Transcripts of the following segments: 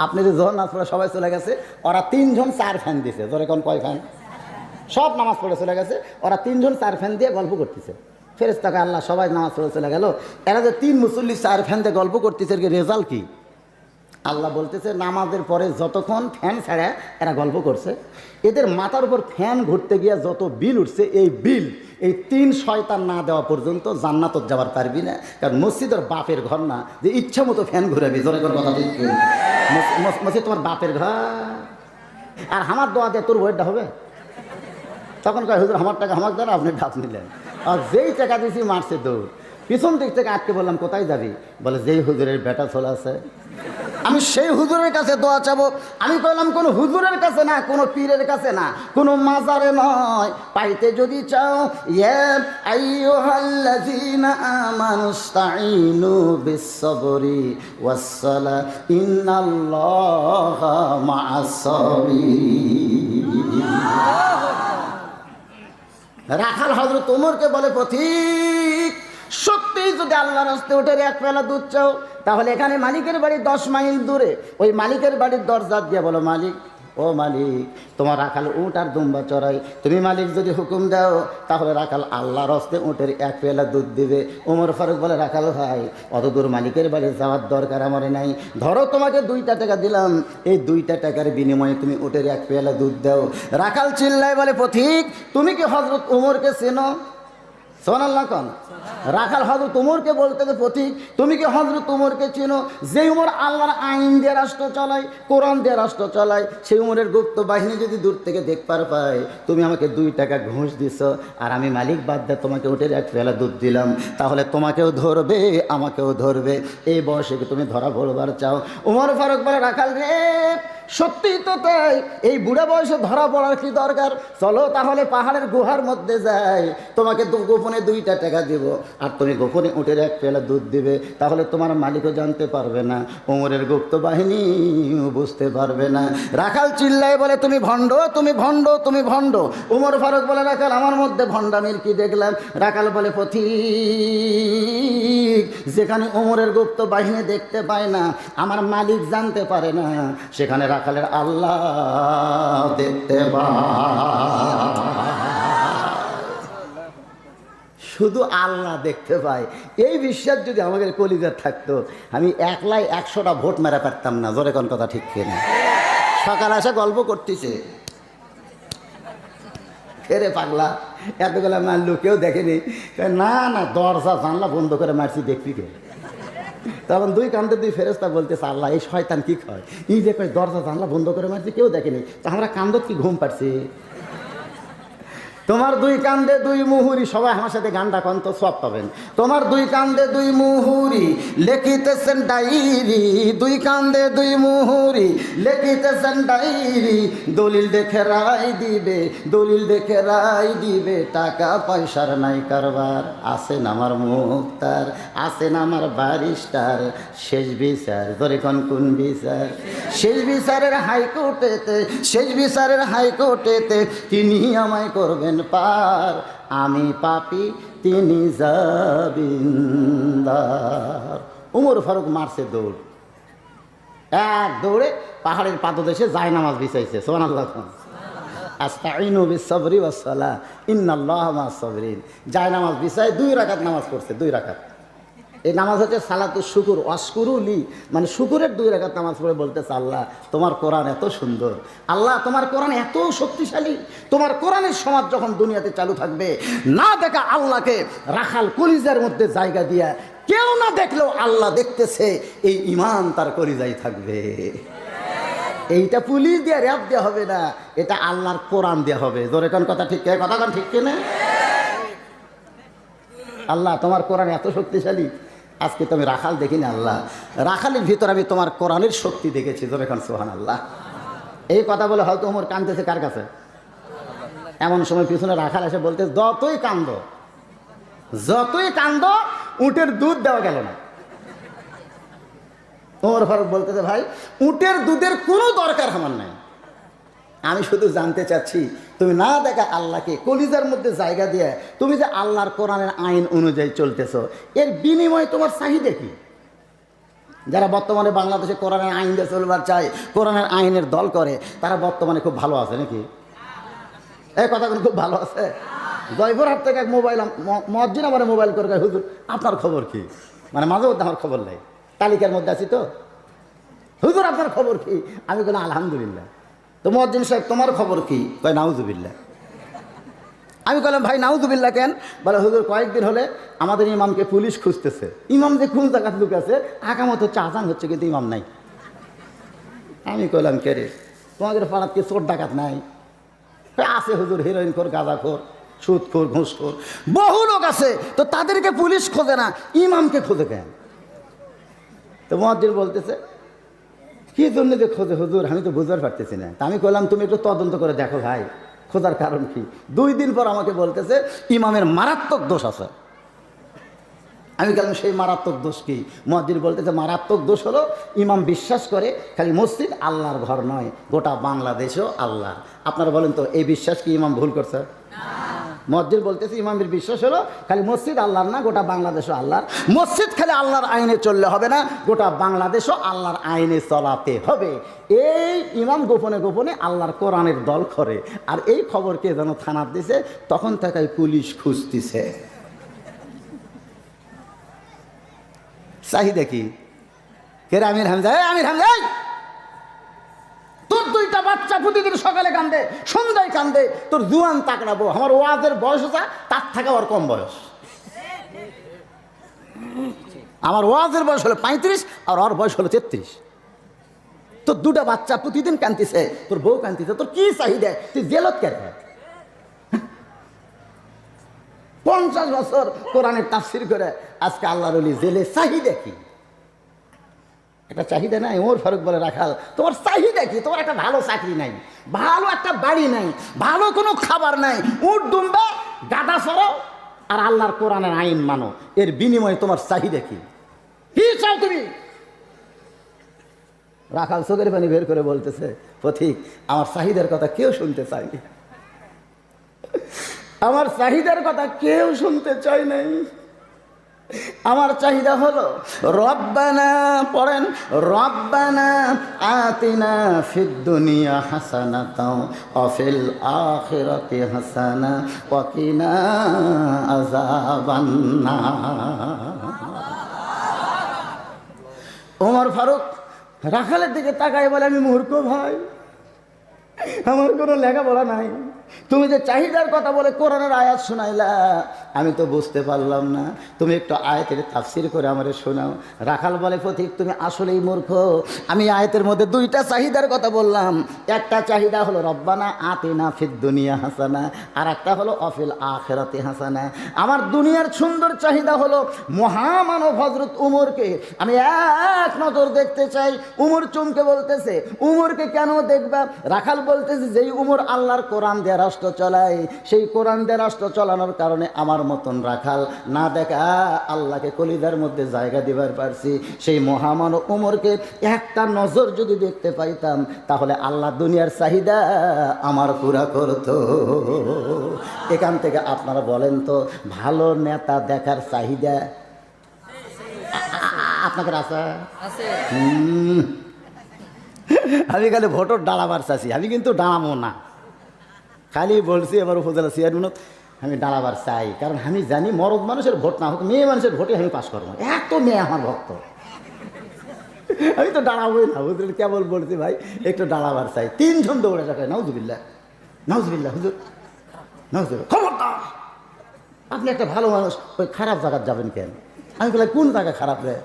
আপনি যে জোহর নামাজ পড়ে সবাই চলে গেছে, ওরা 3 জন 4 ফ্যান দিছে। জোরে কোন কয় ফ্যান? সব নামাজ পড়ে চলে গেছে, ওরা 3 জন 4 ফ্যান দিয়ে গল্প করতেছে। ফেরেশতাকে আল্লাহ সবাই নামাজ পড়ে চলে গেল, এরা যে 3 মুসল্লি 4 ফ্যান দিয়ে গল্প করতেছে, এর রেজাল্ট কি? আল্লাহ বলতেছে নামাজের পরে যতক্ষণ ফ্যান ছাড়া এরা গল্প করছে, এদের মাথার উপর ফ্যান ঘুরতে গিয়ে যত বিল উঠছে, এই বিল এই 3 শয়তান না দেওয়া পর্যন্ত জান্নাতত যাবার পারবি না। কারণ মসজিদের বাপের ঘর না যে ইচ্ছা মতো ফ্যান ঘুরাবি। জোরে কোন কথা ঠিক? মসজিদ তোমার বাপের ঘর, আর আমার দোয়া দিয়ে তোর বইটা হবে? তখন কয় হুজুর আমার টাকা আমার দ্বারা আপনি ডাক নিলেন, আর যেই টাকা দিয়েছি মারছে দৌড়। পিছন দিক থেকে আটকে বললাম কোথায় যাবি? বলে যেই হুজুরের বেটা চলে আছে আমি সেই হুজুরের কাছে দোয়া চাবো। আমি কইলাম কোনো হুজুরের কাছে না, কোনো পীরের কাছে না, কোনো মাজারে নয়, পাইতে যদি চাও ইয়া আইয়ুহাল্লাযীনা আমানুস্তাঈনু বিস-সাবরি ওয়াস-সালাহ ইন্নাল্লাহা মা'আস-সাবিরিন। রাখাল হযরত ওমরকে বলে পথিক, সত্যি যদি আল্লাহর রাস্তে উঠে 1 পেলা দুধ চাও, তাহলে এখানে মালিকের বাড়ি 10 মাইল দূরে, ওই মালিকের বাড়ির দরজা দিয়ে বলো মালিক, ও মালিক, তোমার রাখাল উট আর দুম্বা চড়াই, তুমি মালিক যদি হুকুম দাও তাহলে রাখাল আল্লাহর রাস্তে উটের 1 পেলা দুধ দিবে। ওমর ফারুক বলে রাখাল ভাই, অত দূর মালিকের বাড়ি যাওয়ার দরকার আমার নাই, ধরো তোমাকে 2টা টাকা দিলাম, এই 2টা টাকার বিনিময়ে তুমি উটের 1 পেলা দুধ দাও। রাখাল চিল্লায় বলে পথিক, তুমি কি হযরত ওমরকে চেনো? সুবহানাল্লাহ কোন? রাখাল হযরত ওমরকে বলতে পথিক, তুমি কি হযরত ওমরকে চেনো? যে ওমর আল্লাহর আইন দিয়ে রাষ্ট্র চালায়, কোরআন দিয়ে রাষ্ট্র চালায়, সেই ওমরের গুপ্ত বাহিনী যদি দূর থেকে দেখবার পায় তুমি আমাকে 2 টাকা ঘুষ দিছ, আর আমি মালিক বাদ দিয়ে তোমাকে উটের 1 পেলা দুধ দিলাম, তাহলে তোমাকেও ধরবে আমাকেও ধরবে। এই বয়সে তুমি ধরা পড়বার চাও? ওমর ফারুক বলে রাখাল রে, সত্যি তো তাই, এই বুড়া বয়সে ধরা পড়ার কি দরকার? চলো তাহলে পাহাড়ের গুহার মধ্যে যাই, তোমাকে গোপনে 2টা টাকা দেব, আর তুমি গোপনে উটের 1 পেলা দুধ দিবে, তাহলে তোমার মালিকও জানতে পারবে না, ওমরের গুপ্ত বাহিনী বুঝতে পারবে না। রাখাল চিল্লায় বলে তুমি ভণ্ড, তুমি ভণ্ড, তুমি ভণ্ড। ওমর ফারুক বলে রাখাল আমার মধ্যে ভণ্ডামির কি দেখলাম? রাখাল বলে পথিক, যেখানে ওমরের গুপ্ত বাহিনী দেখতে পায় না, আমার মালিক জানতে পারে না, সেখানে রাখালের আল্লাহ দেখতে পায়। শুধু আল্লাহ দেখতে পায়, এই বিশ্বাস যদি আমাদের কলিজার থাকতো, আমি একলাই 100টা ভোট মেরা পারতাম না। জোরে কোন কথা ঠিক কিনা? সকাল আসে গল্প করতেছে, ফেরে পাগলা এতগুলা মারলো কেউ দেখেনি। না না, দরজা জানলা বন্ধ করে মারছি, দেখবি কে? তখন 2 কান্দে 2 ফেরেশতা বলতেছে আল্লাহ এই শয়তান কি কয়, এই যে কয় দরজা জানলা বন্ধ করে মারছি কেউ দেখেনি, তা আমরা কান্দত কি ঘুম পাচ্ছি? তোমার 2 কান্দে 2 মুহুরি, সবাই আমার সাথে গানটা কন তো সব পাবেন। তোমার 2 কান্দে 2 মুহুরি লেখিতেছেন ডায়েরি, 2 কান্দে 2 মুহুরি লেখিতেছেন ডায়েরি, দলিল দেখে রায় দিবে, দলিল দেখে রায় দিবে, টাকা পয়সার নাই কারবার, আছেন আমার মুক্তার, আছেন আমার ব্যারিস্টার, শেষ বিচার ধরে কোন বিচার? শেষ বিচারের হাইকোর্টেতে, শেষ বিচারের হাইকোর্টেতে তিনি আমায় করবেন পার, আমি পাপী তিনি জামিনদার। ওমর ফারুক মারছে দৌড়, এক দৌড়ে পাহাড়ের পাদদেশে জায়নামাজ বিছাইছে। সুবহানাল্লাহ। আস্তাঈনু বিস-সাবরি ওয়াস-সালাহ ইন্নাল্লাহা মা'আস-সাবিরিন। জায়নামাজ বিছায় 2 রাকাত নামাজ পড়ছে, 2 রাকাত। এই নামাজ হচ্ছে সালাতুশ শুকুর, ওয়াশকুরুলি, মানে শুকুরের 2 রাকাত নামাজ পড়ে বলতেছে আল্লাহ তোমার কোরআন এত সুন্দর, আল্লাহ তোমার কোরআন এত শক্তিশালী, তোমার কোরআনের সমাজ যখন দুনিয়াতে চালু থাকবে, না দেখা আল্লাহকে রাখাল কলিজার মধ্যে জায়গা দিয়া, কেউ না দেখলেও আল্লাহ দেখতেছে, এই ঈমান তার কলিজায় থাকবে। এইটা পুলিশ দিয়ে র‍্যাব দেওয়া হবে না, এটা আল্লাহর কোরআন দেওয়া হবে। জোরে কোন কথা ঠিক, কথা কোন ঠিক কিনা? আল্লাহ তোমার কোরআন এত শক্তিশালী, আজকে তুমি রাখাল দেখিনি আল্লাহ, রাখালের ভিতর আমি তোমার কোরআনের শক্তি দেখেছি। জোরে কোন সুবহানাল্লাহ। এই কথা বলে হয়তো ওমর কাঁদতেছে কার কাছে? এমন সময় পিছনে রাখাল এসে বলতে, যতই কান্দো উটের দুধ দেওয়া গেল না। ওমর ফারুক বলতেছে ভাই উটের দুধের কোনো দরকার আমার নাই, আমি শুধু জানতে চাচ্ছি তুমি না দেখা আল্লাহকে কলিজার মধ্যে জায়গা দিয়ে তুমি যে আল্লাহর কোরআনের আইন অনুযায়ী চলতেছো, এর বিনিময়ে তোমার চাহিদা কি? যারা বর্তমানে বাংলাদেশে কোরআনের আইন দিয়ে চলবার চায়, কোরআনের আইনের দল করে, তারা বর্তমানে খুব ভালো আছে নাকি? এই কথাগুলো খুব ভালো আছে। জয়পুরহাট থেকে এক মোবাইল মসজিদ আমার মোবাইল করে, হুজুর আপনার খবর কি? মানে মাঝে মধ্যে আমার খবর নেই, তালিকার মধ্যে আছি তো। হুজুর আপনার খবর কি? আমি বললাম আলহামদুলিল্লাহ। তো মসজিদ সাহেব তোমার খবর কি? কয় নাউজুবিল্লাহ। আমি বললাম ভাই নাউজুবিল্লাহ কেন? বলে হুজুর কয়েকদিন হলে আমাদের ইমামকে পুলিশ খুঁজতেছে। ইমাম যে কোন জায়গার লোক আছে, আকামত হচ্ছে, আজান হচ্ছে, কিন্তু ইমাম নাই। আমি কইলাম কে রে, তোমাদের পাড়াত কি চোর ডাকাত নাই? আছে হুজুর, হিরোইন খোর, গাঁজা খোর, সুদ খোর, ঘুষ খোর, বহু লোক আছে, তো তাদেরকে পুলিশ খোঁজে না, ইমামকে খোঁজে কেন? তো মুয়াজ্জিন বলতেছে কি জন্য যে খোঁজে হুজুর, আমি তো বুঝতে পারতেছি না। তা আমি কইলাম তুমি একটু তদন্ত করে দেখো ভাই, খোঁজার কারণ কি? 2 দিন পর আমাকে বলতেছে ইমামের মারাত্মক দোষ আছে। আমি বললাম সেই মারাত্মক দোষ কি? মুয়াজ্জিন বলতেছে মারাত্মক দোষ হলো ইমাম বিশ্বাস করে খালি মসজিদ আল্লাহর ঘর নয়, গোটা বাংলাদেশও আল্লাহ। আপনারা বলেন তো এই বিশ্বাস কি ইমাম ভুল করছে? মুয়াজ্জিন বলতেছে ইমামের বিশ্বাস হলো খালি মসজিদ আল্লাহর না, গোটা বাংলাদেশও আল্লাহর। মসজিদ খালি আল্লাহর আইনে চললে হবে না, গোটা বাংলাদেশও আল্লাহর আইনে চলাতে হবে। এই ইমাম গোপনে গোপনে আল্লাহর কোরআনের দল করে, আর এই খবরকে যেন থানার দিছে, তখন থেকে পুলিশ খুঁজতেছে। চাহিদা কি? কে রে আমির হামজা? আমির হামজা, তোর 2টা বাচ্চা প্রতিদিন সকালে কান্দে, সন্ধ্যায় কান্দে, তোর জুয়ান তাকড়াবো। আমার ওয়াজের বয়স হচ্ছে তার থেকে ওর কম বয়স। আমার ওয়াজের বয়স হলো 35 আর ওর বয়স হলো 33। তোর 2টা বাচ্চা প্রতিদিন কান্দিছে, তোর বউ কান্দিছে, তোর কি চাহিদা? তুই জেলত কেন? 50 বছর কোরআনের তাফসীর করে আজকে আল্লাহর ওলি জেলে, চাহিদা কি? একটা চাহিদা নাই? ওমর ফারুক বলে রাখাল তোমার চাহিদা কি? তোমার একটা ভালো চাকরি নাই, ভালো একটা বাড়ি নাই, ভালো কোনো খাবার নাই, উট দুম্বা গাদা সরো আর আল্লাহর কোরআনের আইন মানো, এর বিনিময়ে তোমার চাহিদা কি? কি চাও তুমি? রাখাল চোখের পানি বের করে বলতেছে পথিক আমার চাহিদার কথা কেউ শুনতে চায়নি, আমার চাহিদার কথা কেউ শুনতে চায় নাই। আমার চাহিদা হলো রব্বানা, পড়েন রব্বানা আতিনা ফিদ দুনিয়া হাসানাতাও ওয়া ফিল আখিরাতি হাসানা ওয়া কিনা আযাবান্নার। ওমর ফারুক রাখালের দিকে তাকায় বলে আমি মূর্খ ভাই, আমার কোনো লেখাপড়া নাই, তুমি যে চাহিদার কথা বলে কোরআনের আয়াত শোনাইলা আমি তো বুঝতে পারলাম না, তুমি একটু আয়াতের তাফসীর করে আমারে শোনাও। রাখাল বলে পথিক তুমি আসলেই মূর্খ, আমি আয়াতের মধ্যে 2টা চাহিদার কথা বললাম। একটা চাহিদা হলো রব্বানা আতিনা ফিদ দুনিয়া হাসানা, আর একটা হলো অফিল আখিরাতি হাসানা। আমার দুনিয়ার সুন্দর চাহিদা হলো মহামানব হযরত উমরকে আমি এক নজর দেখতে চাই। উমর চমকে বলতেছে উমরকে কেন দেখবা? রাখাল বলতেছে যেই উমর আল্লাহর কোরআন দিয়ে রাষ্ট্র চালায়, সেই কোরআন দিয়ে রাষ্ট্র চালানোর কারণে আমার মতন রাখাল না দেখা আল্লাহকে কলিজার মধ্যে জায়গা দিবার পারছি। সেই মহামানব উমরকে একটা নজর যদি দেখতে পাইতাম তাহলে আল্লাহ দুনিয়ার চাহিদা আমার পুরা করত। এখান থেকে আপনারা বলেন তো ভালো নেতা দেখার চাহিদা আপনাদের আছে? আমি খালি ভোটর দাঁড়াবার চাচ্ছি, আমি কিন্তু দাঁড়াবো না, খালি বলছি এবার উপজেলা চেয়ারম্যান আমি দাঁড়াবার চাই, কারণ আমি জানি মরদ মানুষের ভোট না হোক মেয়ে মানুষের ভোটে আমি পাশ করবো, এত মেয়ে আমার ভক্ত, আমি তো দাঁড়াবোই না। হুজুর কেবল বলছি ভাই একটু দাঁড়াবার চাই, 3 জন দৌড়ে রাখে নাউজুবিল্লাহ নাউজুবিল্লাহ হুজুর নাউজুবিল্লাহ, খবরদার আপনি একটা ভালো মানুষ ওই খারাপ জায়গায় যাবেন কেন? আমি বললাম কোন জায়গা খারাপ রে?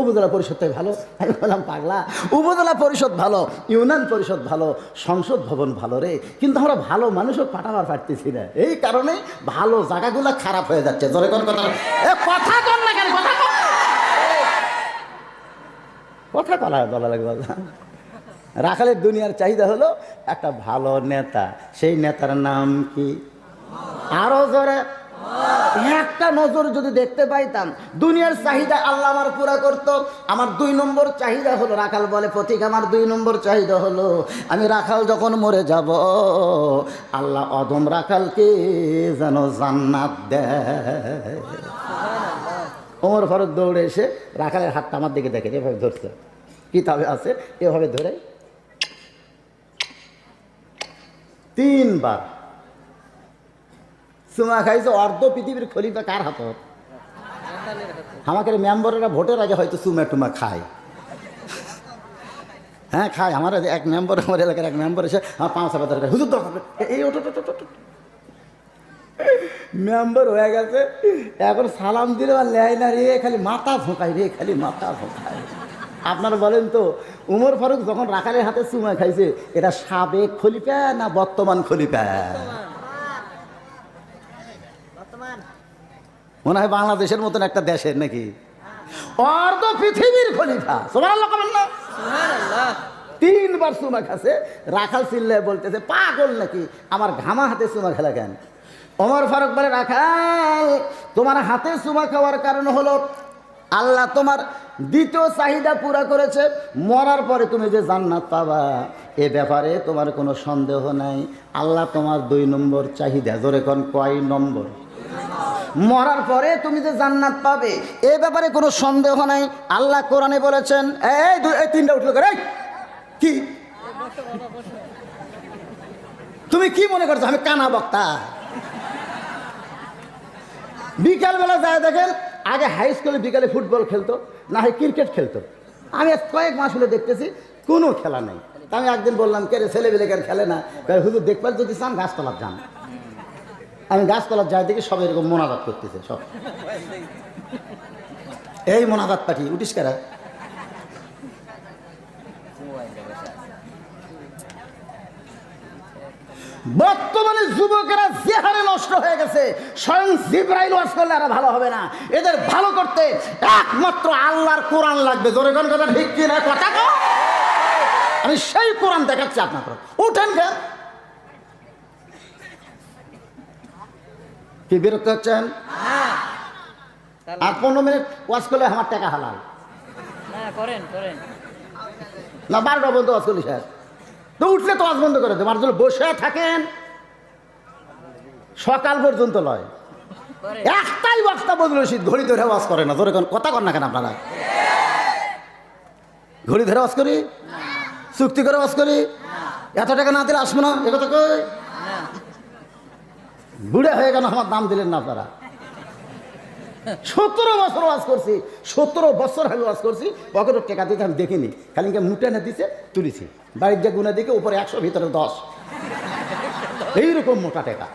উপজেলা পরিষদটাই ভালো। আমি বললাম পাগলা, উপজেলা পরিষদ ভালো, ইউনিয়ন পরিষদ ভালো, সংসদ ভবন ভালো রে, কিন্তু আমরা ভালো মানুষও পাঠাবার পারতেছি না, এই কারণে ভালো জায়গাগুলো খারাপ হয়ে যাচ্ছে। জোরে কোন কথা কথা কর না কেন? কথা বলা লাগবে। রাখালের দুনিয়ার চাহিদা হলো একটা ভালো নেতা, সেই নেতার নাম কি? আরো জোরে একটা নজর যদি দেখতে পাইতাম দুনিয়ার চাহিদা আল্লাহ আমার পুরা করত। আমার 2 নম্বর চাহিদা হলো, রাখাল বলে পথিক আমার 2 নম্বর চাহিদা হলো আমি রাখাল যখন মরে যাব আল্লাহ অদম রাখালকে যেন জান্নাত দেয়। ওমর ফারুক দৌড়ে এসে রাখালের হাতটা আমার দিকে দেখে এভাবে ধরছে, কিতাবে আছে এভাবে ধরে 3 বার চুমা খাইছে। অর্ধ পৃথিবীর খলিফা কার হাত? আমাকে মেম্বারেরা ভোটের আগে হয়তো চুমা টুমা খায়, হ্যাঁ খায়। আমার এক মেম্বার, আমার এলাকার এক মেম্বার এসে আমার 5 হাজার টাকা হুজুর দরকার, এই ওটো মেম্বার হয়ে গেছে, এখন সালাম দিলে আর লেয় না রে, খালি মাথা ঝোঁকায় রে, খালি মাথা ঝোঁকায়। আপনারা বলেন তো উমর ফারুক যখন রাখালের হাতে চুমা খাইছে, এটা সাবেক খলিফা না বর্তমান খলিফা? মনে হয় বাংলাদেশের মতন একটা দেশের নাকি, অর্ধ পৃথিবীর খলিফা। সুবহানাল্লাহ করেন না? 3 বার চুমা খাচ্ছে। রাখাল চিল্লে বলতেছে পাগল নাকি, আমার ঘামা হাতে চুমা খেলা কেন? ওমর ফারুক বলে রাখাল, তোমার হাতে চুমা খাওয়ার কারণ হলো আল্লাহ তোমার দ্বিতীয় চাহিদা পুরা করেছে। মরার পরে তুমি যে জান্নাত পাবা এ ব্যাপারে তোমার কোনো সন্দেহ নাই। আল্লাহ তোমার 2 নম্বর চাহিদা, জোরে কোন কয় নম্বর? মরার পরে তুমি যে জান্নাত পাবে এ ব্যাপারে কোনো সন্দেহ নাই। আল্লাহ কোরআনে বলেছেন, এই 3টা উঠলো করে, কি তুমি কি মনে করছো আমি কানা বক্তা? বিকালবেলা যায় দেখেন, আগে হাই স্কুলে বিকালে ফুটবল খেলতো, না হয় ক্রিকেট খেলতো। আমি কয়েক মাস হলে দেখতেছি কোনো খেলা নেই। তা আমি একদিন বললাম, কে রে ছেলেবেলেকার খেলে না? হুজুর দেখবার যদি চান গাছতলার যান। আমি গাছতলার যাই দেখি সবাই এরকম মোনাজাত করতেছে, সব এই মোনাজাত পাঠি উঠিস কারা। বর্তমানে যুবকেরা যে হারে নষ্ট হয়ে গেছে, স্বয়ং জিবরাইল ওয়াজ করলে আর ভালো হবে না। এদের ভালো করতে একমাত্র আল্লাহর কোরআন লাগবে। জোরে কোন কথা ঠিক কি না? কথা কও। আমি সেই কোরআন দেখাচ্ছি আপনাদের। উঠেন কেন? কি বিরক্ত হচ্ছেন? আর 15 মিনিট ওয়াজ করলে আমার টাকা হালাল না? 12টা বলতে ওয়াজ করলি স্যার, তো উঠলে তো ওয়াজ বন্ধ করে দেবো। আর যদি বসে থাকেন সকাল পর্যন্ত লয়, একটাই বক্তা বদল রশিদ ঘড়ি ধরে ওয়াজ করে না। ধরে কথা কর না কেন আপনারা? ঘড়ি ধরে ওয়াজ করি, চুক্তি করে ওয়াজ করি, এত টাকা না দিলে আসবো না, একথা কই। বুড়ে হয়ে গেল, আমার দাম দিলেন না আপনারা। 17 বছর ওয়াজ করছি, 17 বছর আমি ওয়াজ করছি, পকেটের টাকা দিতে আমি দেখিনি, খালি মুটে না দিছে তুলেছি। বাড়ির যে গুণা দিকে উপরে 100, ভিতরে 10, এইরকম মোটা টাকা।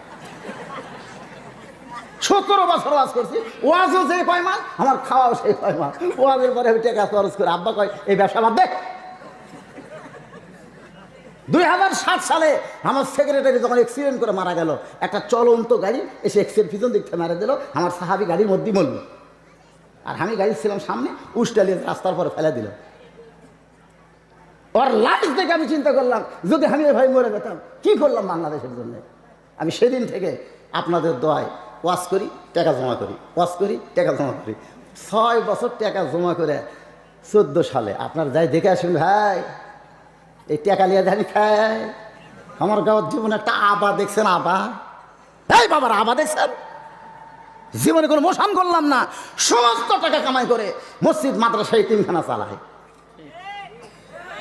17 বছর ওয়াজ করছি, ওয়াজও সেই কয় মাস, আমার খাওয়াও সেই কয় মাস। ওয়াজের পরে আমি টাকা খরচ করে আব্বা কয় এই ব্যবসা বাদ দে। 2007 সালে আমার সেক্রেটারি যখন অ্যাক্সিডেন্ট করে মারা গেল, একটা চলন্ত গাড়ি এসে এক্সের পিছন দিক থেকে মারা দিল, আমার সাহাবি গাড়ির মধ্যেই মরল। আর আমি গাড়ি ছিলাম সামনে, উস্টালিয়ে রাস্তার পরে ফেলে দিল। ওর লাইফ দেখে আমি চিন্তা করলাম, যদি আমি ভাই মরে যেতাম কি করলাম বাংলাদেশের জন্য। আমি সেদিন থেকে আপনাদের দোয়ায় ওয়াজ করি, টাকা জমা করি, ওয়াজ করি, টাকা জমা করি। 6 বছর টাকা জমা করে 14 সালে আপনার যাই দেখে আসুন ভাই, এই টাকা নিয়ে জানি খায়। আমার গাঁয়ের জীবনে একটা আবা দেখছেন? আবা, এই বাবার আবা দেখছেন? জীবনে কোনো মোশন করলাম না, সমস্ত টাকা কামাই করে মসজিদ মাদ্রাসায় এতিমখানা চালায়।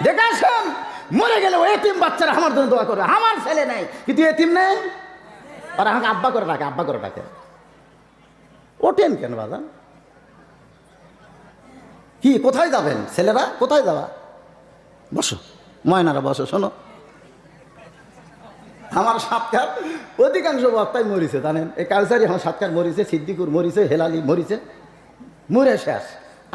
দেখে আসুন, মরে গেলে ওই এতিম বাচ্চারা আমার জন্য দোয়া করে। আমার ছেলে নেই কিন্তু এতিম নেই, আর আমাকে আব্বা করে ডাকে, আব্বা করে ডাকে। ওঠেন কেন বাজান? কি কোথায় যাবেন ছেলেরা? কোথায় যাওয়া? বসো ময়নারা, বসো। শোনো, আমার সাতকার অধিকাংশ বক্তাই মরিছে জানেন। এই কালচারি আমার সাতকার মরিছে, সিদ্দিকুর মরিছে, হেলালি মরিছে, মরে শেষ।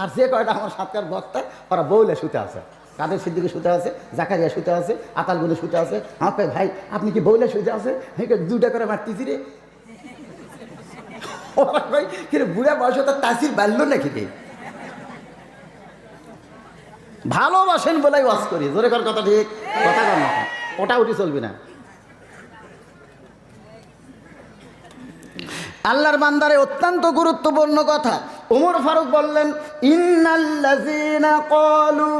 আর যে কয়টা আমার সাতকার বক্তা ওরা বউলে শুতে আছে। কাদের সিদ্দিকে শুতে আছে, জাকারিয়া শুতে আছে, আতালগুলো শুতে আছে। আমার কয় ভাই আপনি কি বউলে শুতে আছে? 2টা করে মারতেছি রে। ওরা কয় কিরে বুড়া বয়সে তার তাসির বাড়লো নাকি রে? ভালোবাসেন বলেই ওয়াজ করি। জোরে কর কথা ঠিক, কথা কর না, ওটা উঠে চলবি না। আল্লাহর বান্দারে অত্যন্ত গুরুত্বপূর্ণ কথা, ওমর ফারুক বললেন, ইন্নাল্লাযীনা ক্বালু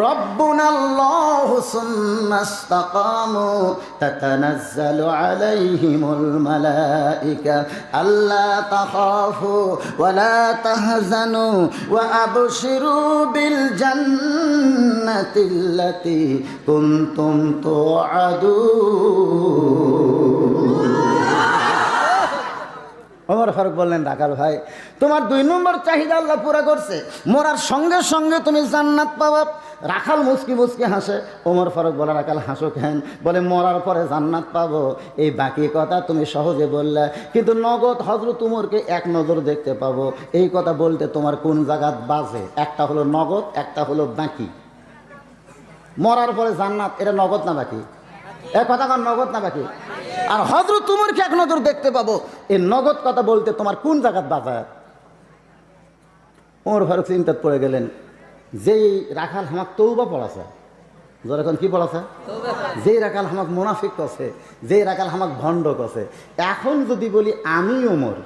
রাব্বুনাল্লাহু সুম্মা ইসতাকামু তাতানাজ্জালু আলাইহিমুল মালায়েকা আল্লা তাখাফু ওয়া লা তাহজানু ওয়া আবশিরু বিল জান্নাতিল্লাতী কুনতুম তুআদুন। ওমর ফারুক বললেন, রাখাল ভাই, তোমার 2 নম্বর চাহিদা আল্লাহ পুরা করছে, মরার সঙ্গে সঙ্গে তুমি জান্নাত পাবা। রাখাল মুচকি মুচকি হাসে। ওমর ফারুক বলে, রাখাল হাসো কেন? বলে, মরার পরে জান্নাত পাবো, এই বাকি কথা তুমি সহজে বললে, কিন্তু নগদ হযরত উমরকে এক নজর দেখতে পাবো, এই কথা বলতে তোমার কোন জায়গাত বাজে? একটা হলো নগদ, একটা হলো বাকি। মরার পরে জান্নাত, এটা নগদ না বাকি? এক কথা কার নগদ না বাকি? আর হযরত উমরকে এক নজর দেখতে পাবো, এই নগদ কথা বলতে তোমার কোন জায়গাত বাজায়? ওমর ফারুক চিন্তাত পড়ে গেলেন, যেই রাখাল হামাক তৌবা পড়াছে, যখন কি পড়াছে, যেই রাখাল হামাক মুনাফিক করছে, যেই রাখাল হামাক ভণ্ড করছে, এখন যদি বলি আমি ওমর,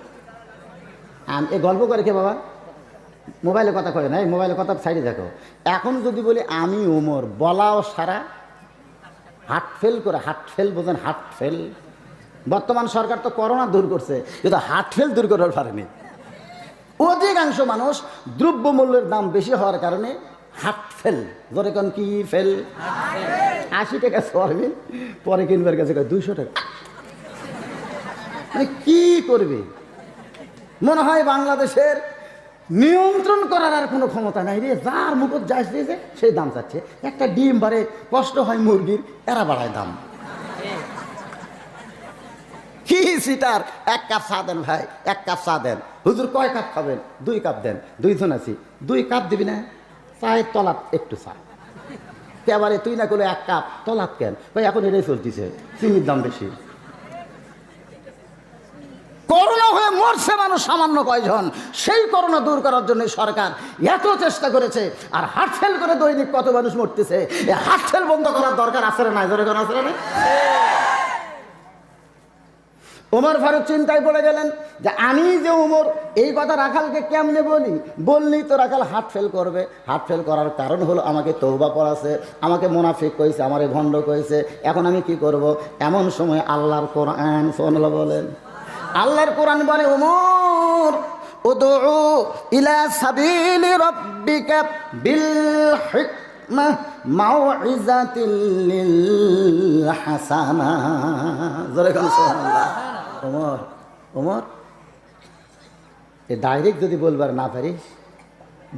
এ গল্প করে কে বাবা? মোবাইলে কথা কয় না, মোবাইলে কথা সাইডে দেখো। এখন যদি বলি আমি ওমর, বলাও সারা হাট ফেল করে, হাট ফেল বোঝেন? হাট ফেল। বর্তমান সরকার তো করোনা দূর করছে, কিন্তু হাট ফেল দূর করতে পারেনি। অধিকাংশ মানুষ দ্রব্যমূল্যের দাম বেশি হওয়ার কারণে হাট ফেল। ধরে কোন কি ফেল? 80 টাকা সরবিন, পরে কিনবার কাছে 200 টাকা। মানে কি করবে? মনে হয় বাংলাদেশের নিয়ন্ত্রণ করার আর কোনো ক্ষমতা নাই রে। যার মুখত যাস দিয়েছে সেই দাম চাচ্ছে। একটা ডিম বাড়ে, কষ্ট হয় মুরগির, এরা বাড়ায় দাম। কি সিটার? 1 কাপ চা দেন ভাই, 1 কাপ চা দেন। হুজুর কয় কাপ খাবেন? 2 কাপ দেন। 2 জন আছি, 2 কাপ দিবি না? চায়ের তলাত একটু চা। এবারে তুই না করলে 1 কাপ তলাত কেন? ভাই এখন এটাই চলতেছে, চিনির দাম বেশি। করোনা হয়ে মরছে মানুষ সামান্য কয়জন, সেই করোনা দূর করার জন্য সরকার এত চেষ্টা করেছে। আর হার্ট ফেল করে দৈনিক কত মানুষ মরতেছে, এই হার্ট ফেল বন্ধ করার দরকার আছে না? জোরে কোন আছে না? ওমর ফারুক চিন্তায় পড়ে গেলেন যে আমি যে ওমর, এই কথা রাখালকে কেমনে বলি? বললেই তো রাখাল হার্ট ফেল করবে। হার্ট ফেল করার কারণ হলো আমাকে তওবা পড়াছে, আমাকে মুনাফিক কইছে, আমারে ভণ্ড কইছে। এখন আমি কি করব? এমন সময় আল্লাহর কোরআন, সুবহানাল্লাহ বলেন, আল্লাহর কোরআন বলে, ওমর উদউ ইলা সাবিলি রাব্বিকা বিল হিকমাহ মাউইজাতিল লিল হাসানা। জোরে কোন সুবহানাল্লাহ। ওমর, ওমর, এ ডাইরেক্ট যদি বলবার না পারিস,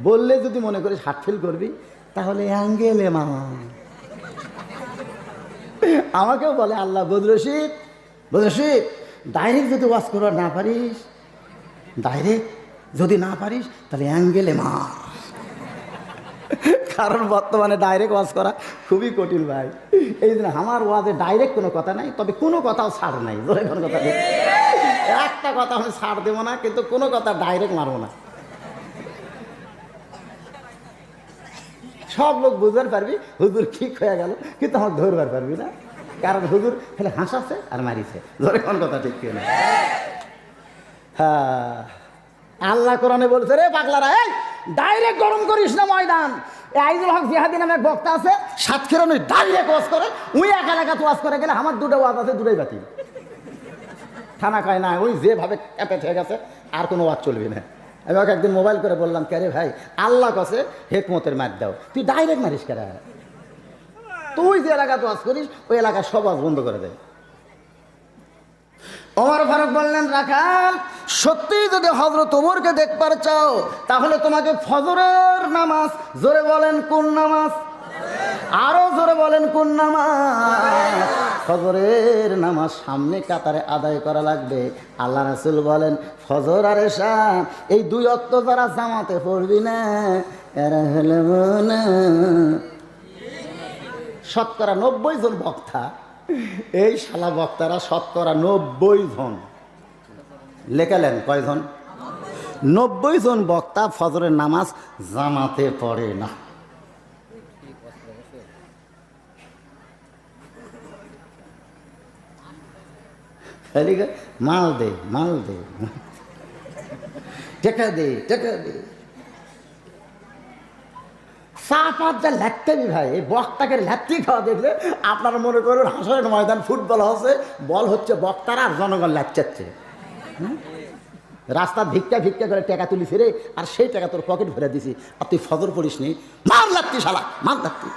বললে যদি মনে করিস হার্ট ফেল করবি, তাহলে অ্যাঙ্গেলে মামা। আমাকেও বলে আল্লাহ, বদরশিদ, বদরশিদ, ডাইরেক্ট যদি ওয়াজ করবার না পারিস, ডাইরেক্ট যদি না পারিস, তাহলে অ্যাঙ্গেলে মার। কারণ বর্তমানে ডাইরেক্ট ওয়াজ করা খুবই কঠিন ভাই। এই জন্য আমার ওয়াজে ডাইরেক্ট কোনো কথা নাই, তবে কোনো কথাও ছাড় নাই। ধরে কোনো কথা নেই, একটা কথা আমি ছাড় দেবো না, কিন্তু কোনো কথা ডাইরেক্ট মারবো না। সব লোক বুঝতে পারবি হুজুর ঠিক হয়ে গেল, কিন্তু আমার ধরবার পারবি না, কারণ হুজুর খালি হাসাছে আর মারিছে। ধরে কোন কথা ঠিক কি না? হ্যাঁ, আল্লাহ কোরআনে বলছে, রে পাগলারা, এই ডাইরেক্ট গরম করিস না ময়দান। এই আইজুল হক জিহাদি নামে এক বক্তা আছে, সাতক্ষীরা নয় ডাইরেক্ট ওয়াজ করে। ওই এক এলাকা ওয়াজ করে গেলে আমার 2টা ওয়াজ আছে, 2টাই বাতিল। থানা কয় না, ওই যেভাবে ক্যাপে থেকে গেছে আর কোনো ওয়াজ চলবে না। আমি ওকে একদিন মোবাইল করে বললাম, কে রে ভাই, আল্লাহ কাছে হেকমতের মার দাও, তুই ডাইরেক্ট মারিস কেন? তুই যে এলাকা ওয়াজ করিস, ওই এলাকার সব ওয়াজ বন্ধ করে দেয়। ওমর ফারুক বললেন, রাখাল, সত্যি যদি হযরত ওমরকে দেখবার চাও, তাহলে তোমাকে ফজরের নামাজ, জোরে বলেন কোন নামাজ? আরো জোরে বলেন কোন নামাজ? ফজরের নামাজ সামনে কাতারে আদায় করা লাগবে। আল্লাহ রাসূল বলেন, ফজর আর এশা এই 2 ওয়াক্ত যারা জামাতে পড়বি না, এরা হলো না। শতকরা 90 জন বক্তা, এই শালা বক্তারা শতকরা 90 জন লেখালেন। কয়জন? 90 জন বক্তা ফজরের নামাজ জামাতে পড়ে না। মাল দে, মাল দে। টেকা দে টেকা দে। চা পাত যা ল্যাটতেনি ভাই, এই বক্তাকে ল্যাট্টি খাওয়া দেখলে আপনারা মনে করুন হাসরের ময়দান ফুটবল হচ্ছে, বল হচ্ছে বক্তারা আর জনগণ ল্যাটচাচ্ছে। রাস্তা ভিক্ষা ভিক্ষা করে টাকা তুলি ফিরে, আর সেই টাকা তোর পকেট ভরে দিছি, আর তুই ফজর পড়িস নি, মার লাগতি শালা, মার লাগতি।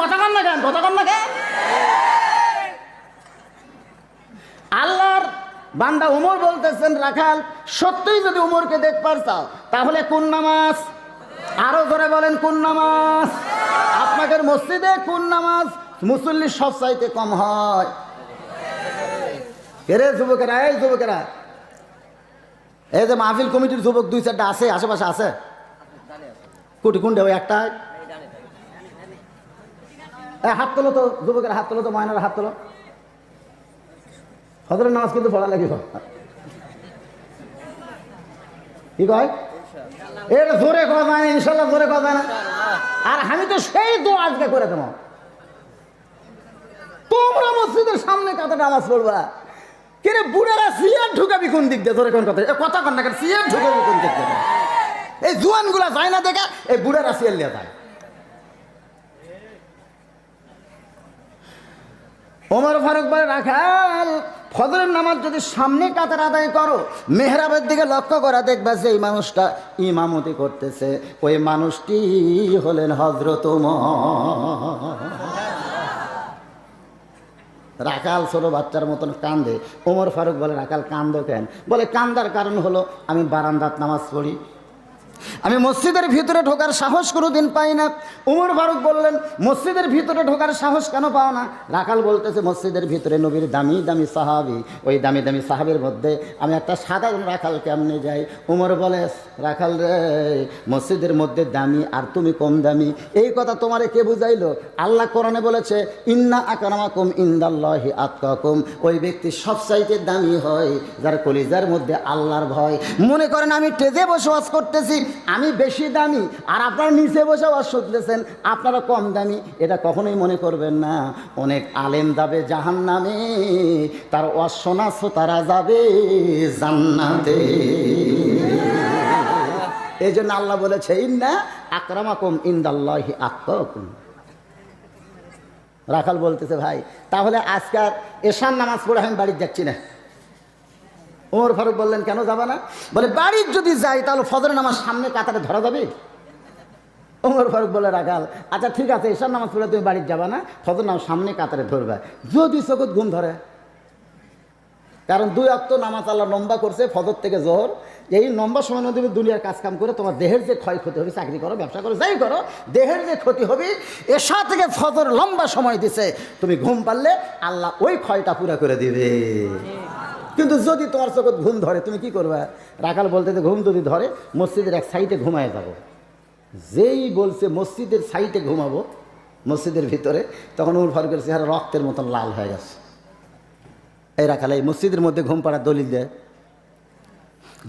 কথা কন না কেন, কথা কন না কেন? আল্লাহর বান্দা উমর বলতেছেন, রাখাল সত্যই যদি উমরকে দেখবার চাও তাহলে কোন নামাজ, আরো ধরে বলেন কোন নামাজ? আপনাদের মসজিদে কোন নামাজ মুসল্লি সব চাইতে কম হয়? এরে যুবকেরা, এই যুবকেরা, এই যে মাহফিল কমিটির যুবক দুই চারটা আছে আশেপাশে আছে, কুটি কুন্ডে ওই একটা হাত তোলো তো, যুবকের হাত তোলো তো, ময়নার হাত তোলো। ফজরের নামাজ কিন্তু পড়া লাগিব, কি কয়? এটা জোরে কথা যায় না, ইনশাল্লাহ জোরে কথা যায় না। আর আমি তো সেই দোয়া আজকে করে দেবো, তোমরা মসজিদের সামনে কত নামাজ পড়বা, কিরে বুড়ারা সিয়ার ঢুকাবি কোন দিক দিয়ে? জোরে কোন কথা, কথা কন না, সিয়ার ঢুকাবি কোন দিক দিয়ে? এই জুয়ান গুলা যায় না দেখে এই বুড়ারা সিয়ার লিয়ে যায়। ওমর ফারুক বলে, রাখাল ফজরের নামাজ যদি সামনে কাতার আদায় করো, মেহরাবের দিকে লক্ষ্য করা দেখবা যে এই মানুষটা ইমামতি করতেছে, ওই মানুষটি হলেন হযরত ওমর। রাখাল ছোট বাচ্চার মতন কান্দে। ওমর ফারুক বলে, রাখাল কান্দো কেন? বলে, কান্দার কারণ হলো আমি বারান্দাত নামাজ পড়ি, আমি মসজিদের ভিতরে ঢোকার সাহস কোনোদিন পাই না। উমর ফারুক বললেন, মসজিদের ভিতরে ঢোকার সাহস কেন পাও না? রাখাল বলতেছে, মসজিদের ভিতরে নবীর দামি দামি সাহাবি, ওই দামি দামি সাহাবের মধ্যে আমি একটা সাধারণ রাখাল কেমনে যাই? উমর বলে, রাখাল রে, মসজিদের মধ্যে দামি আর তুমি কম দামি, এই কথা তোমারে কে বুঝাইলো? আল্লাহ কোরআনে বলেছে, ইন্না আকরামাকুম ইনদাল্লাহি আতকাকুম, ওই ব্যক্তি সবচাইতে দামি হয় যার কলিজার মধ্যে আল্লাহর ভয়। মনে করেন আমি টেজে বসবাস করতেছি, আমি বেশি দামি, আর আপনারা নিচে বসে ওয়াজ শুনতেছেন, আপনারা কম দামি, এটা কখনোই মনে করবেন না। অনেক আলেম যাবে জাহান্নামে, তার ওয়াজ শোনা শ্রোতারা যাবে জান্নাতে। এই জন্য আল্লাহ বলেছে, ইন্না আকরামাকুম ইনদাল্লাহি আতকাকুম। রাখাল বলতেছে, ভাই তাহলে আজকাল এশার নামাজ পড়ে আমি বাড়ি যাচ্ছি না। ওমর ফারুক বললেন, কেন যাবা না? বলে, বাড়ির যদি যাই তাহলে ফজরের নামাজ সামনে কাতারে ধরা যাবে। ওমর ফারুক বলে, রাখাল আচ্ছা ঠিক আছে, এশার নামাজ পড়লে তুমি বাড়ির যাবা না, ফজর নামাজ সামনে কাতারে ধরবা, যদি চোখত ঘুম ধরে। কারণ 2 ওয়াক্ত নামাজ আল্লাহ লম্বা করছে, ফজর থেকে জোহর। এই লম্বা সময়ের মধ্যে তুমি দুনিয়ার কাজ কাম করে তোমার দেহের যে ক্ষয়ক্ষতি হবে, চাকরি করো, ব্যবসা করো, যাই করো, দেহের যে ক্ষতি হবে, এশা থেকে ফজর লম্বা সময় দিছে, তুমি ঘুম পারলে আল্লাহ ওই ক্ষয়টা পুরা করে দিবে। কিন্তু যদি তোমার চোখত ঘুম ধরে তুমি কি করবা? রাখাল বলতে, ঘুম যদি ধরে মসজিদের এক সাইডে ঘুমায় যাব। যেই বলছে মসজিদের সাইডে ঘুমাবো, মসজিদের ভিতরে, তখন ওমর ফারুকের চেহারা রক্তের মতন লাল হয়ে গেছে। এই রাখাল এই মসজিদের মধ্যে ঘুম পাড়ার দলিল দেয়?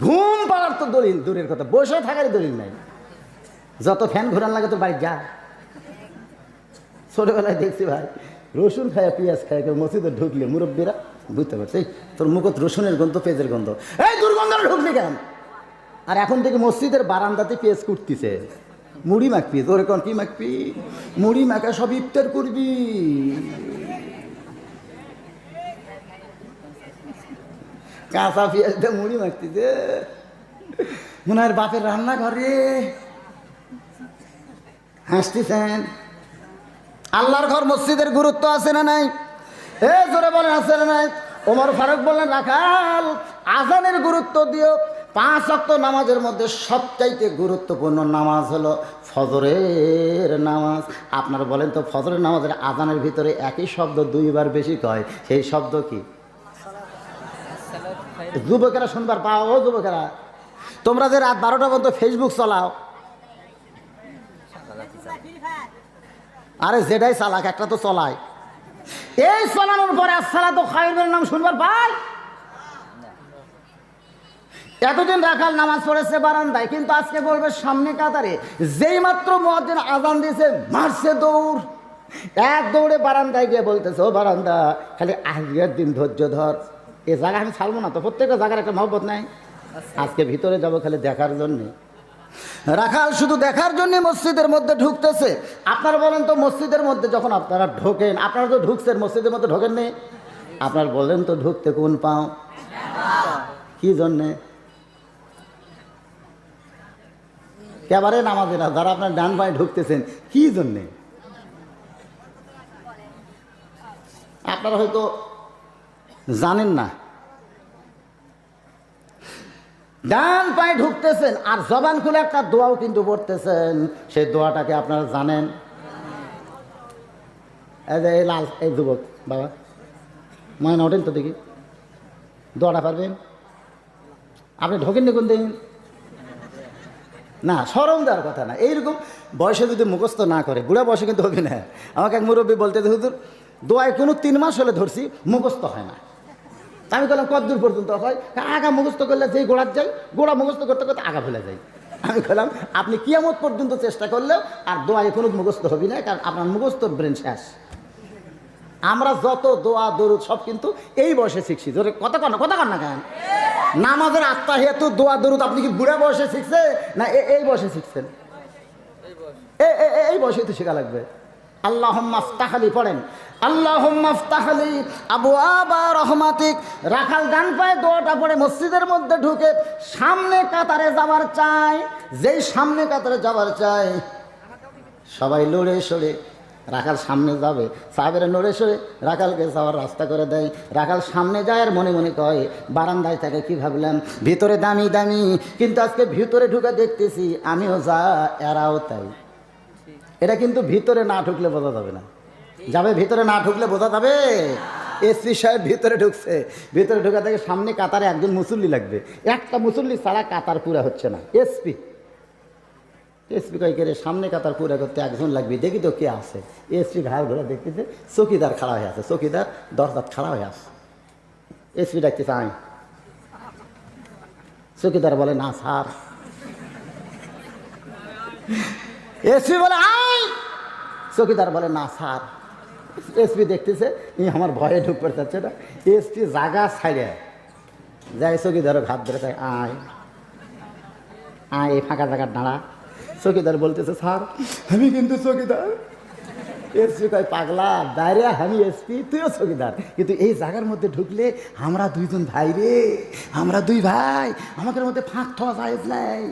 ঘুম পাড়ার তো দলিল দূরের কথা, বসে থাকার দলিল নাই। যত ফ্যান ঘোরান লাগে তো বাড়ি যা। ছোটবেলায় দেখছি ভাই, রসুন খায় পেঁয়াজ খায়, কেউ মসজিদে ঢুকলে মুরব্বীরা বুঝতে পারছি, তোর মুখত রসুনের গন্ধ, পেঁয়াজের গন্ধ, এই দুর্গন্ধ ঢুকলি কেন? আর এখন থেকে মসজিদের বারান্দাতে পেঁয়াজ কুটতিছে, মুড়ি মাখবি, তোর এখন কি মাখবি? মুড়ি মাখা সব ইফতার করবি। কাঁচা পেঁয়াজ দিয়ে মুড়ি মাখতিছে, মনে হয় বাপের রান্নাঘরে হাসতেছেন। আল্লাহর ঘর মসজিদের গুরুত্ব আছে না নাই? এ জোরে বলেন, আছে না নাই? ওমর ফারুক বললেন, রাখাল আজানের গুরুত্ব দিও। 5 ওয়াক্ত নামাজের মধ্যে সবচাইতে গুরুত্বপূর্ণ নামাজ হলো ফজরের নামাজ। আপনারা বলেন তো, ফজরের নামাজের আজানের ভিতরে একই শব্দ 2 বার বেশি কয়, সেই শব্দ কি? যুবকেরা শুনবার পাও, ও যুবকেরা, তোমরা যে রাত 12টা পর্যন্ত ফেসবুক চালাও, আরে যেটাই চালাক একটা তো চলায়, এই চালানোর পরে আসসালাতু খায়রুন নাম শুনবার পাই? এতদিন রাখাল নামাজ পড়েছে বারান্দায়, কিন্তু আজকে বলবে সামনে কাতারে। যেই মাত্র মুয়াজ্জিন আজান দিয়েছে, মারছে দৌড়, এক দৌড়ে বারান্দায় গিয়ে বলতেছে, ও বারান্দা, খালি আজকের দিন ধৈর্য ধর, এই জায়গা আমি ছাড়বো না তো, প্রত্যেকটা জায়গার একটা মহব্বত নাই। আজকে ভিতরে যাবো খালি দেখার জন্যে। রাখাল শুধু দেখার জন্য মসজিদের মধ্যে ঢুকতেছে। আপনারা বলেন তো, মসজিদের মধ্যে যখন আপনারা ঢোকেন, আপনারা তো ঢুকছেন, মসজিদের মধ্যে ঢোকেন নেই? আপনার বলেন তো ঢুকতে কোন পাও? কি জন্যে? একেবারে নামাজেরা যারা আপনার ডান পায়ে ঢুকতেছেন, কি জন্যে? আপনারা হয়তো জানেন না। ডান পায়ে ঢুকতেছেন আর জবান খুলে একটা দোয়াও কিন্তু পড়তেছেন। সেই দোয়াটাকে আপনারা জানেন? এই লাল, এই যুবক বাবা ময়না ওঠেন তো দেখি, দোয়াটা পারবেন? আপনি ঢোকেননি কোন দিন? না, শরম দেওয়ার কথা না। এইরকম বয়সে যদি মুখস্থ না করে, বুড়া বয়সে কিন্তু হবে না। আমাকে এক মুরব্বী বলতে, হুজুর দোয়ায় কোনো 3 মাস হলে ধরছি, মুখস্থ হয় না। আমি বললাম কতদূর পর্যন্ত হয়? আগা মুখস্থ করলে যেই গোড়ার যাই, গোড়া মুখস্থ করতে করতে আগা ফেলে যাই। আমি বললাম আপনি কিয়ামত পর্যন্ত চেষ্টা করলেও আর দোয়া কোনো মুখস্থ হবি না, কারণ আপনার মুখস্থ ব্রেন শেষ। আমরা যত দোয়া দরুদ সব কিন্তু এই বয়সে শিখছি। ধরে কথা কন না কেন? নামাজের আত্তাহিয়াতু দোয়া দরুদ আপনি কি বুড়া বয়সে শিখছে না এই বয়সে শিখছেন? এই বয়সে তো শেখা লাগবে। আল্লাহুম্মা আফতাহ লি পড়েন, আল্লাহুম্মা আফতাহ লি আবওয়াবা রহমাতিক। রাখাল ডান পায়ে দোয়াটা পড়ে মসজিদের মধ্যে ঢুকে সামনে কাতারে যাবার চায়। যেই সামনে কাতারে যাবার চায়, সবাই লড়ে সরে রাখাল সামনে যাবে, সাহাবেরা নড়ে সরে রাখালকে যাওয়ার রাস্তা করে দেয়। রাখাল সামনে যায় আর মনে মনে কয়, বারান্দায় থাকে কি ভাবলাম, ভিতরে দামি দামি, কিন্তু আজকে ভিতরে ঢুকে দেখতেছি আমিও যা এরাও তাই। এটা কিন্তু ভিতরে না ঢুকলে বোঝা যাবে না। যাবে ভিতরে না ঢুকলে বোঝা যাবে? এসপি সাহেব ভিতরে ঢুকছে, ভিতরে ঢুকা থেকে সামনে কাতারে একজন মুসল্লি লাগবে। একটা মুসল্লি ছাড়া কাতার পুরা হচ্ছে না। এসপি কয় কে রে, সামনে কাতার পুরা করতে একজন লাগবে, দেখি তো কে আছে। এসপি ঘাড় ঘোরা দেখতেছে, চৌকিদার খাড়া হয়ে আছে, চৌকিদার দরজাত খাড়া হয়ে আছে। এসপি ডাকতেছে আয়। চৌকিদার বলে না স্যার। এসপি বলে আয়, চৌকিদার বলে না স্যার। এসপি দেখতেছে আমার ভয়ে ঢুকতে চাচ্ছে না। এসপি জাগা ছাড়ে যাই, চৌকিদারও ঘাত ধরে তাই আয় আয়, এই ফাঁকা জায়গার দাঁড়া। চৌকিদার বলতেছে স্যার আমি কিন্তু চৌকিদার। এসপি কয় পাগলা বাইরে, আমি এসপি তুইও চৌকিদার, কিন্তু এই জায়গার মধ্যে ঢুকলে আমরা দুইজন ভাই রে, আমরা দুই ভাই, আমাদের মধ্যে ফাঁক থাকা যায় নাই।